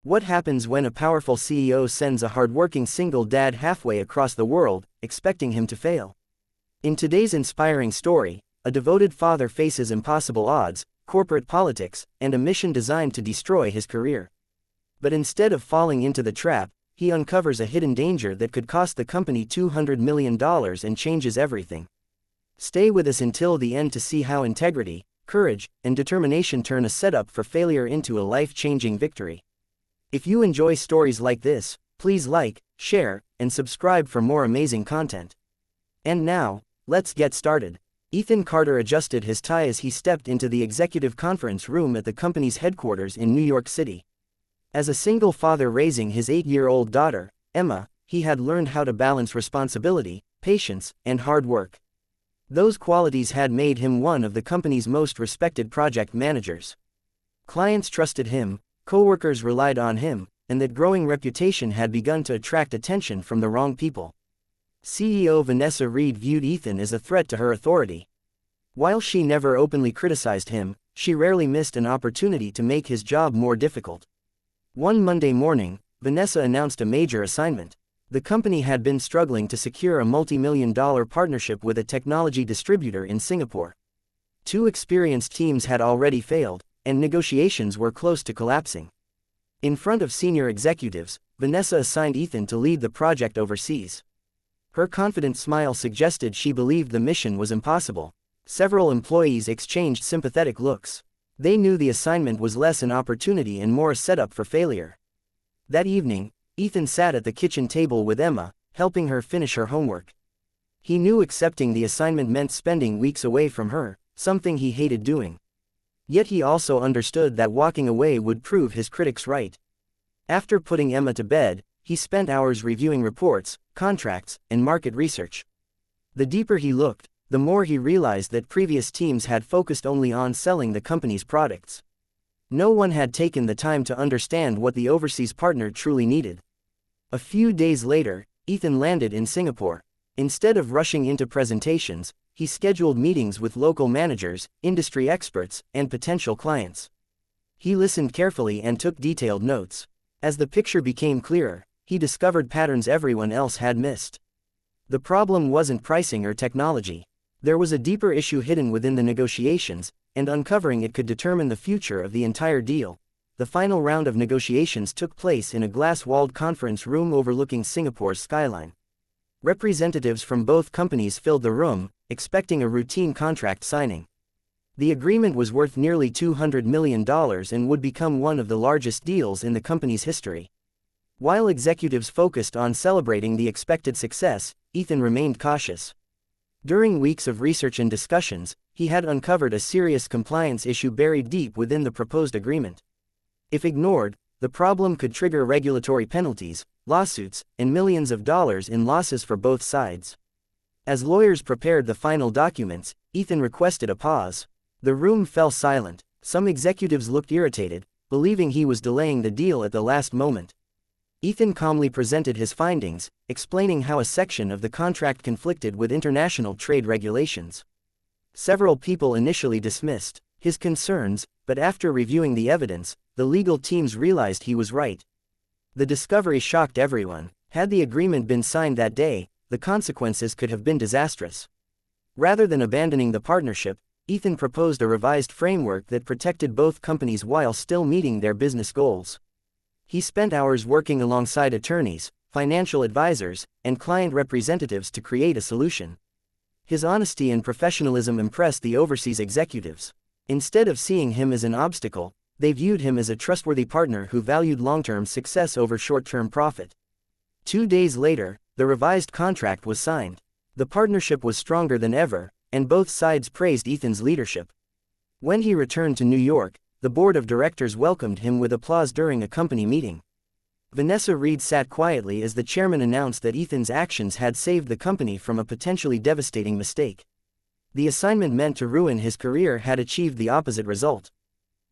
What happens when a powerful CEO sends a hardworking single dad halfway across the world, expecting him to fail? In today's inspiring story, a devoted father faces impossible odds, corporate politics, and a mission designed to destroy his career. But instead of falling into the trap, he uncovers a hidden danger that could cost the company $200 million and changes everything. Stay with us until the end to see how integrity, courage, and determination turn a setup for failure into a life-changing victory. If you enjoy stories like this, please like, share, and subscribe for more amazing content. And now, let's get started. Ethan Carter adjusted his tie as he stepped into the executive conference room at the company's headquarters in New York City. As a single father raising his 8-year-old daughter, Emma, he had learned how to balance responsibility, patience, and hard work. Those qualities had made him one of the company's most respected project managers. Clients trusted him, coworkers relied on him, and that growing reputation had begun to attract attention from the wrong people. CEO Vanessa Reed viewed Ethan as a threat to her authority. While she never openly criticized him, she rarely missed an opportunity to make his job more difficult. One Monday morning, Vanessa announced a major assignment. The company had been struggling to secure a multi-million-dollar partnership with a technology distributor in Singapore. 2 experienced teams had already failed, and negotiations were close to collapsing. In front of senior executives, Vanessa assigned Ethan to lead the project overseas. Her confident smile suggested she believed the mission was impossible. Several employees exchanged sympathetic looks. They knew the assignment was less an opportunity and more a setup for failure. That evening, Ethan sat at the kitchen table with Emma, helping her finish her homework. He knew accepting the assignment meant spending weeks away from her, something he hated doing. Yet he also understood that walking away would prove his critics right. After putting Emma to bed, he spent hours reviewing reports, contracts, and market research. The deeper he looked, the more he realized that previous teams had focused only on selling the company's products. No one had taken the time to understand what the overseas partner truly needed. A few days later, Ethan landed in Singapore. Instead of rushing into presentations, he scheduled meetings with local managers, industry experts, and potential clients. He listened carefully and took detailed notes. As the picture became clearer, he discovered patterns everyone else had missed. The problem wasn't pricing or technology. There was a deeper issue hidden within the negotiations, and uncovering it could determine the future of the entire deal. The final round of negotiations took place in a glass-walled conference room overlooking Singapore's skyline. Representatives from both companies filled the room, expecting a routine contract signing. The agreement was worth nearly $200 million and would become one of the largest deals in the company's history. While executives focused on celebrating the expected success, Ethan remained cautious. During weeks of research and discussions, he had uncovered a serious compliance issue buried deep within the proposed agreement. If ignored, the problem could trigger regulatory penalties, lawsuits, and millions of dollars in losses for both sides. As lawyers prepared the final documents, Ethan requested a pause. The room fell silent. Some executives looked irritated, believing he was delaying the deal at the last moment. Ethan calmly presented his findings, explaining how a section of the contract conflicted with international trade regulations. Several people initially dismissed his concerns, but after reviewing the evidence, the legal teams realized he was right. The discovery shocked everyone. Had the agreement been signed that day, the consequences could have been disastrous. Rather than abandoning the partnership, Ethan proposed a revised framework that protected both companies while still meeting their business goals. He spent hours working alongside attorneys, financial advisors, and client representatives to create a solution. His honesty and professionalism impressed the overseas executives. Instead of seeing him as an obstacle, they viewed him as a trustworthy partner who valued long-term success over short-term profit. 2 days later, the revised contract was signed. The partnership was stronger than ever, and both sides praised Ethan's leadership. When he returned to New York, the board of directors welcomed him with applause during a company meeting. Vanessa Reed sat quietly as the chairman announced that Ethan's actions had saved the company from a potentially devastating mistake. The assignment meant to ruin his career had achieved the opposite result.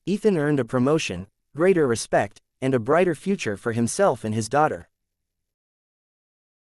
Ethan earned a promotion, greater respect, and a brighter future for himself and his daughter.